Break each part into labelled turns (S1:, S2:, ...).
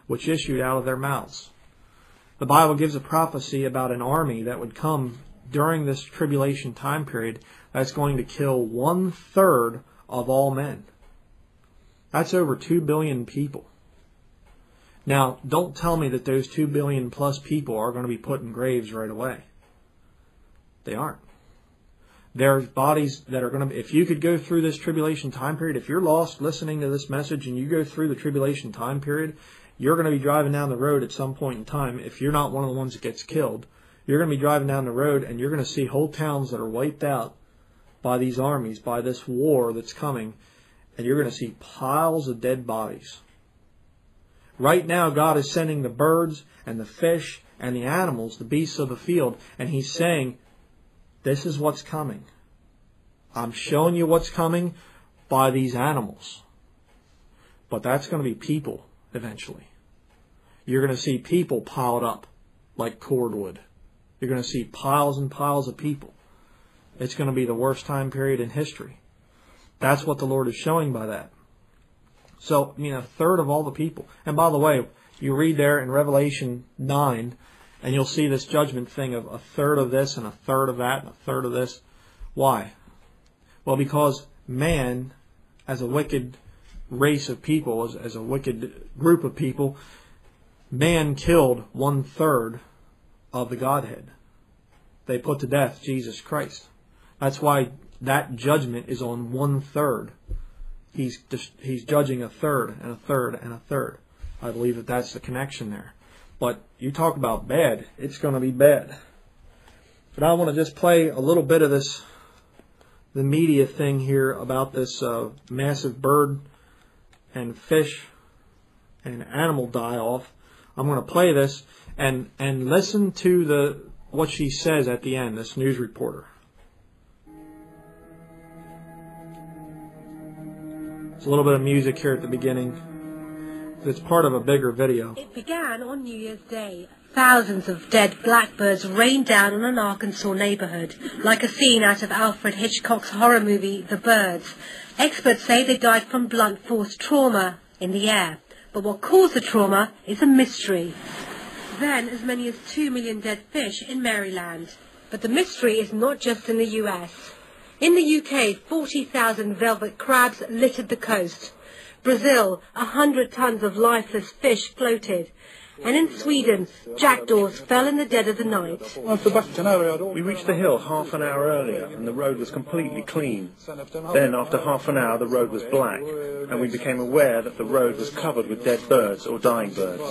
S1: which issued out of their mouths. The Bible gives a prophecy about an army that would come during this tribulation time period that's going to kill 1/3 of all men. That's over 2 billion people. Now, don't tell me that those 2 billion plus people are going to be put in graves right away. They aren't. There's bodies that are going to be, if you could go through this tribulation time period, if you're lost listening to this message and you go through the tribulation time period, you're going to be driving down the road at some point in time. If you're not one of the ones that gets killed, you're going to be driving down the road and you're going to see whole towns that are wiped out by these armies, by this war that's coming, and you're going to see piles of dead bodies. Right now, God is sending the birds and the fish and the animals, the beasts of the field, and He's saying, this is what's coming. I'm showing you what's coming by these animals. But that's going to be people eventually. You're going to see people piled up like cordwood. You're going to see piles and piles of people. It's going to be the worst time period in history. That's what the Lord is showing by that. So, 1/3 of all the people. And by the way, you read there in Revelation 9, and you'll see this judgment thing of 1/3 of this and 1/3 of that and 1/3 of this. Why? Well, because man, as a wicked race of people, as a wicked group of people, man killed 1/3 of the Godhead. They put to death Jesus Christ. That's why that judgment is on 1/3. He's judging 1/3 and 1/3 and 1/3. I believe that that's the connection there. But you talk about bad, it's going to be bad. But I want to just play a little bit of this, the media thing here about this massive bird and fish and animal die-off. I'm going to play this and listen to what she says at the end, this news reporter. There's a little bit of music here at the beginning. It's part of a bigger video.
S2: It began on New Year's Day. Thousands of dead blackbirds rained down on an Arkansas neighborhood, like a scene out of Alfred Hitchcock's horror movie, The Birds. Experts say they died from blunt force trauma in the air. But what caused the trauma is a mystery. Then, as many as 2 million dead fish in Maryland. But the mystery is not just in the US. In the UK, 40,000 velvet crabs littered the coast. Brazil, 100 tons of lifeless fish floated. And in Sweden, jackdaws fell in the dead of the night.
S3: We reached the hill half an hour earlier and the road was completely clean. Then, after half an hour, the road was black and we became aware that the road was covered with dead birds or dying birds.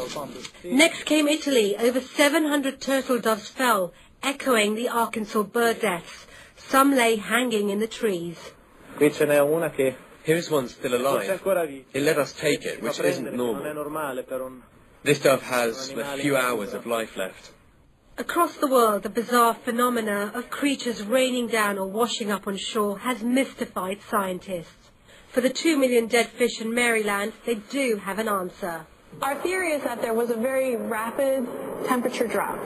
S2: Next came Italy. Over 700 turtle doves fell, echoing the Arkansas bird deaths. Some lay hanging in the trees.
S4: Here's one still alive. It let us take it, which isn't normal. This dove has a few hours of life left.
S2: Across the world, the bizarre phenomena of creatures raining down or washing up on shore has mystified scientists. For the 2 million dead fish in Maryland, they do have an answer.
S5: Our theory is that there was a very rapid temperature drop.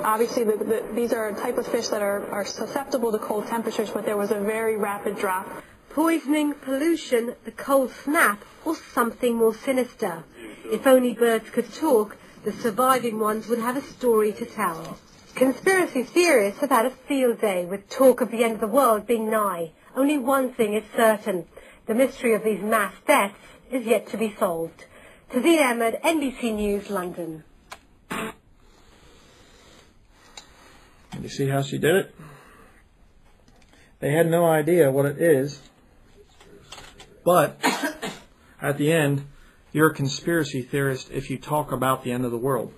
S5: Obviously, these are a type of fish that are susceptible to cold temperatures, but there was a very rapid drop.
S2: Poisoning, pollution, the cold snap, or something more sinister. If only birds could talk, the surviving ones would have a story to tell. Conspiracy theorists have had a field day with talk of the end of the world being nigh. Only one thing is certain. The mystery of these mass deaths is yet to be solved. Tazeen Ahmed, NBC News, London.
S1: You see how she did it? They had no idea what it is. But at the end, you're a conspiracy theorist if you talk about the end of the world.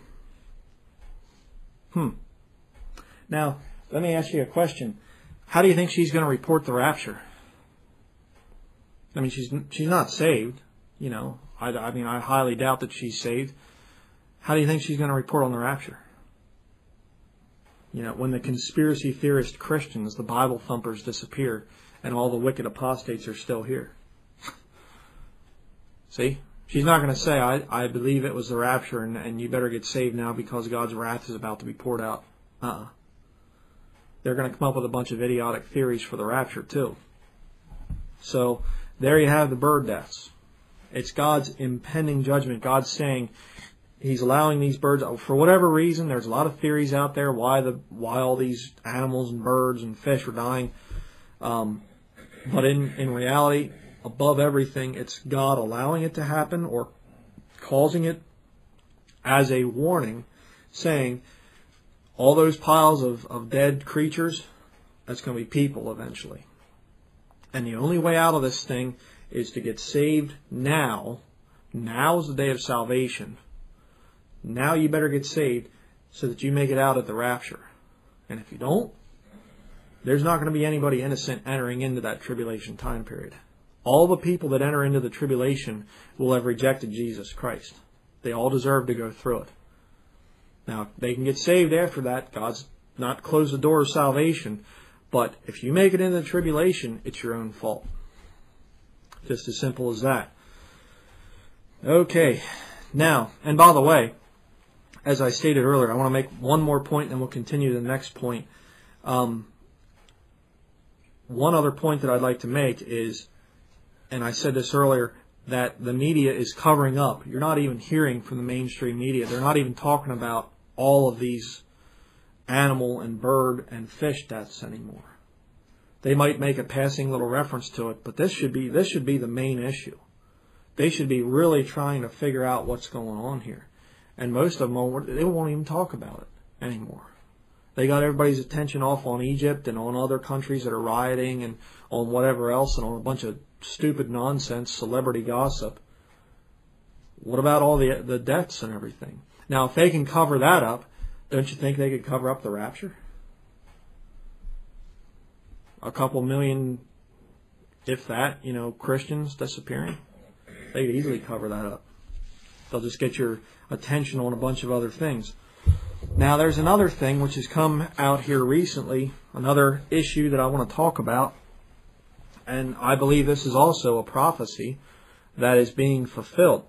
S1: Now, let me ask you a question. How do you think she's going to report the rapture? I mean, she's not saved. I highly doubt that she's saved. How do you think she's going to report on the rapture? When the conspiracy theorist Christians, the Bible thumpers, disappear and all the wicked apostates are still here. See? She's not going to say, I believe it was the rapture and you better get saved now because God's wrath is about to be poured out. They're going to come up with a bunch of idiotic theories for the rapture too. So, there you have the bird deaths. It's God's impending judgment. God's saying, he's allowing these birds, for whatever reason, there's a lot of theories out there why all these animals and birds and fish are dying. But in reality, above everything, it's God allowing it to happen or causing it as a warning, saying all those piles of dead creatures, that's going to be people eventually. And the only way out of this thing is to get saved now. Now is the day of salvation. Now you better get saved so that you make it out at the rapture. And if you don't, there's not going to be anybody innocent entering into that tribulation time period. All the people that enter into the tribulation will have rejected Jesus Christ. They all deserve to go through it. Now, they can get saved after that. God's not closed the door of salvation. But if you make it into the tribulation, it's your own fault. Just as simple as that. Okay. Now, and by the way, as I stated earlier, I want to make one more point and then we'll continue to the next point. One other point that I'd like to make is, and I said this earlier, that the media is covering up. You're not even hearing from the mainstream media. They're not even talking about all of these animal and bird and fish deaths anymore. They might make a passing little reference to it, but this should be the main issue. They should be really trying to figure out what's going on here. And most of them they won't even talk about it anymore. They got everybody's attention off on Egypt and on other countries that are rioting and on whatever else and on a bunch of stupid nonsense, celebrity gossip. What about all the deaths and everything? Now, if they can cover that up, don't you think they could cover up the rapture? A couple million, if that, Christians disappearing? They could easily cover that up. They'll just get your attention on a bunch of other things. Now, there's another thing which has come out here recently, another issue that I want to talk about, and I believe this is also a prophecy that is being fulfilled,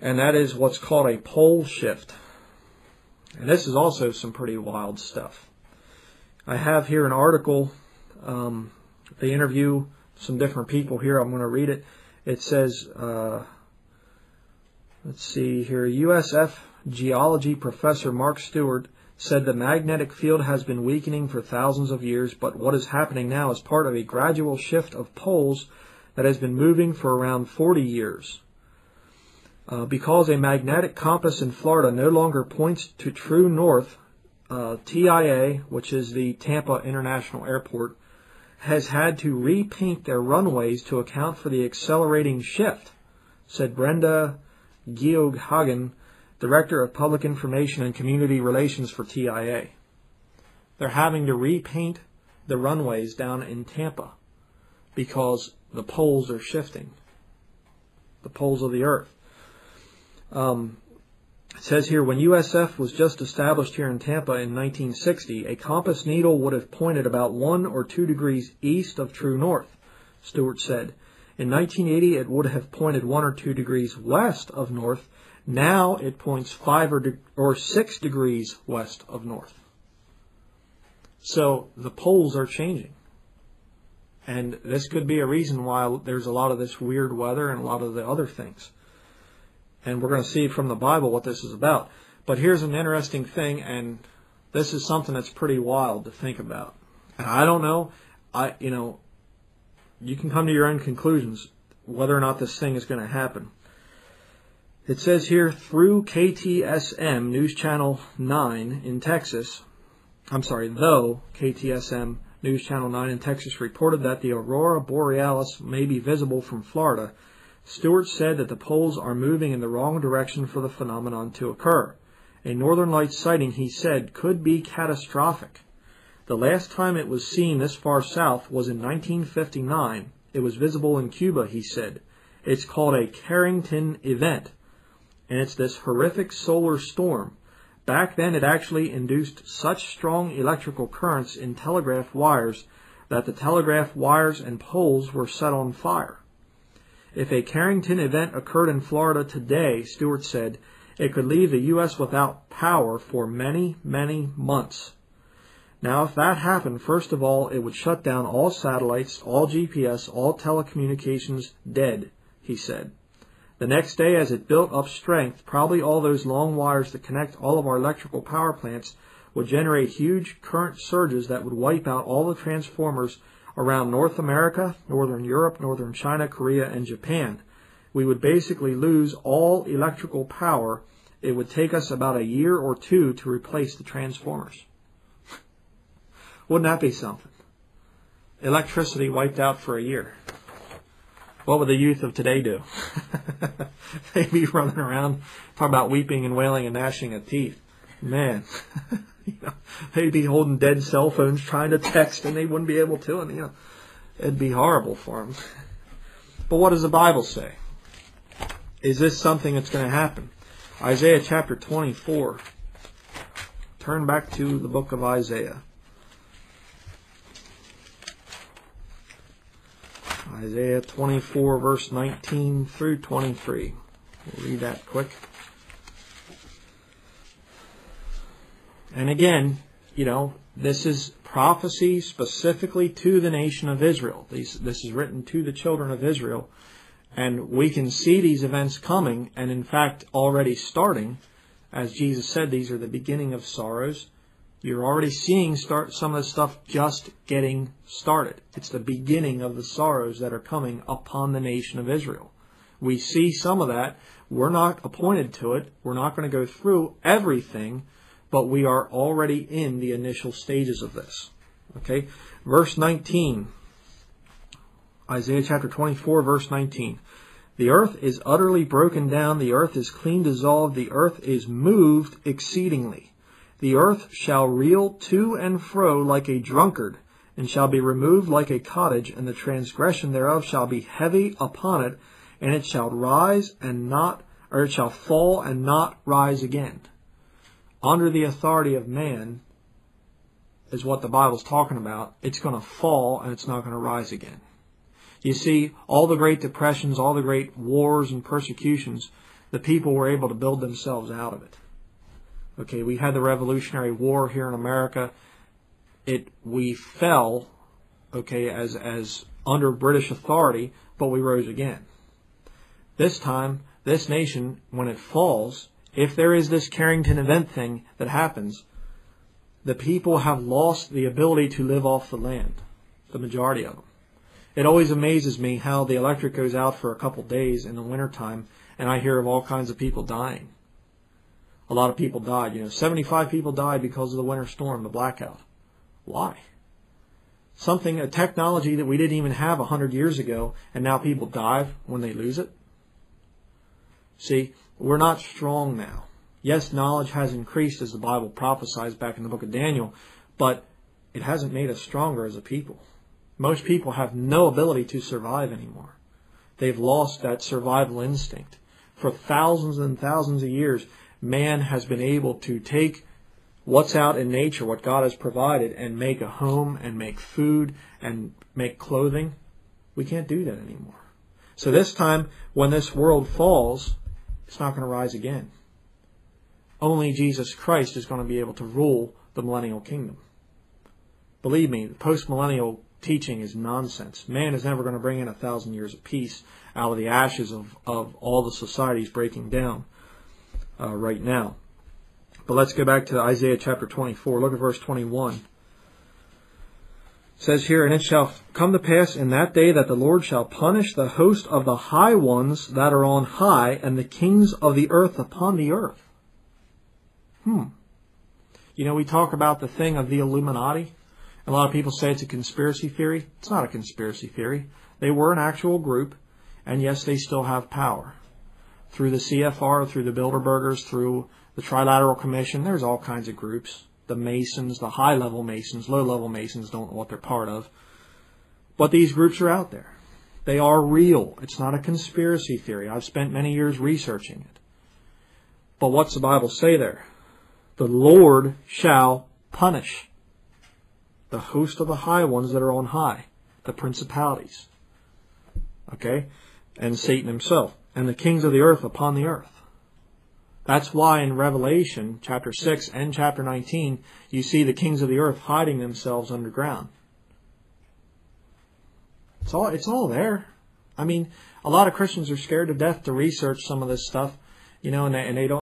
S1: and that is what's called a pole shift. And this is also some pretty wild stuff. I have here an article. They interview some different people here. I'm going to read it. It says, let's see here, USF geology professor Mark Stewart said the magnetic field has been weakening for thousands of years, but what is happening now is part of a gradual shift of poles that has been moving for around 40 years. Because a magnetic compass in Florida no longer points to true north, TIA, which is the Tampa International Airport, has had to repaint their runways to account for the accelerating shift, said Brenda Geoghagen, Director of Public Information and Community Relations for TIA. They're having to repaint the runways down in Tampa because the poles are shifting, the poles of the earth. It says here, when USF was just established here in Tampa in 1960, a compass needle would have pointed about 1 or 2 degrees east of true north, Stewart said. In 1980, it would have pointed 1 or 2 degrees west of north. Now it points 5 or 6 degrees west of north. So the poles are changing. And this could be a reason why there's a lot of this weird weather and a lot of the other things. And we're going to see from the Bible what this is about. But here's an interesting thing, and this is something that's pretty wild to think about. And I don't know, you can come to your own conclusions whether or not this thing is going to happen. It says here, through KTSM News Channel 9 in Texas, though KTSM News Channel 9 in Texas reported that the aurora borealis may be visible from Florida, Stewart said that the poles are moving in the wrong direction for the phenomenon to occur. A northern lights sighting, he said, could be catastrophic. The last time it was seen this far south was in 1959. It was visible in Cuba, he said. It's called a Carrington event, and it's this horrific solar storm. Back then it actually induced such strong electrical currents in telegraph wires that the telegraph wires and poles were set on fire. If a Carrington event occurred in Florida today, Stewart said, it could leave the U.S. without power for many, many months. Now, if that happened, first of all, it would shut down all satellites, all GPS, all telecommunications dead, he said. The next day, as it built up strength, probably all those long wires that connect all of our electrical power plants would generate huge current surges that would wipe out all the transformers around North America, Northern Europe, Northern China, Korea, and Japan. We would basically lose all electrical power. It would take us about a year or two to replace the transformers. Wouldn't that be something? Electricity wiped out for a year. What would the youth of today do? They'd be running around talking about weeping and wailing and gnashing of teeth. Man, they'd be holding dead cell phones trying to text and they wouldn't be able to. And, it'd be horrible for them. But what does the Bible say? Is this something that's going to happen? Isaiah chapter 24. Turn back to the book of Isaiah. Isaiah 24, verse 19 through 23. We'll read that quick. And again, this is prophecy specifically to the nation of Israel. This is written to the children of Israel. And we can see these events coming, and in fact already starting. As Jesus said, these are the beginning of sorrows. You're already seeing some of the stuff just getting started. It's the beginning of the sorrows that are coming upon the nation of Israel. We see some of that. We're not appointed to it. We're not going to go through everything, but we are already in the initial stages of this. Okay? Verse 19. Isaiah chapter 24, verse 19. The earth is utterly broken down. The earth is clean dissolved. The earth is moved exceedingly. The earth shall reel to and fro like a drunkard, and shall be removed like a cottage, and the transgression thereof shall be heavy upon it, and it shall rise and not, or it shall fall and not rise again. Under the authority of man is what the Bible's talking about. It's going to fall and it's not going to rise again. You see, all the great depressions, all the great wars and persecutions, the people were able to build themselves out of it. Okay, we had the Revolutionary War here in America. We fell, as under British authority, but we rose again. This time, this nation, when it falls, if there is this Carrington event thing that happens, the people have lost the ability to live off the land, the majority of them. It always amazes me how the electric goes out for a couple days in the wintertime, and I hear of all kinds of people dying. A lot of people died. 75 people died because of the winter storm, the blackout. Why? A technology that we didn't even have 100 years ago, and now people die when they lose it. See, we're not strong now. Yes, knowledge has increased as the Bible prophesies back in the book of Daniel, but it hasn't made us stronger as a people. Most people have no ability to survive anymore. They've lost that survival instinct. For thousands and thousands of years, man has been able to take what's out in nature, what God has provided, and make a home and make food and make clothing. We can't do that anymore. So this time, when this world falls, it's not going to rise again. Only Jesus Christ is going to be able to rule the millennial kingdom. Believe me, the post-millennial teaching is nonsense. Man is never going to bring in 1,000 years of peace out of the ashes of all the societies breaking down right now. But let's go back to Isaiah chapter 24. Look at verse 21. It says here, "And it shall come to pass in that day that the Lord shall punish the host of the high ones that are on high, and the kings of the earth upon the earth." We talk about the thing of the Illuminati. A lot of people say it's a conspiracy theory. It's not a conspiracy theory. They were an actual group, and yes, they still have power. Through the CFR, through the Bilderbergers, through the Trilateral Commission, there's all kinds of groups. The Masons, the high-level Masons, low-level Masons don't know what they're part of. But these groups are out there. They are real. It's not a conspiracy theory. I've spent many years researching it. But what's the Bible say there? The Lord shall punish the host of the high ones that are on high, the principalities. Okay? And Satan himself. And the kings of the earth upon the earth. That's why in Revelation chapter 6 and chapter 19, you see the kings of the earth hiding themselves underground. It's all there. I mean, a lot of Christians are scared to death to research some of this stuff, and they don't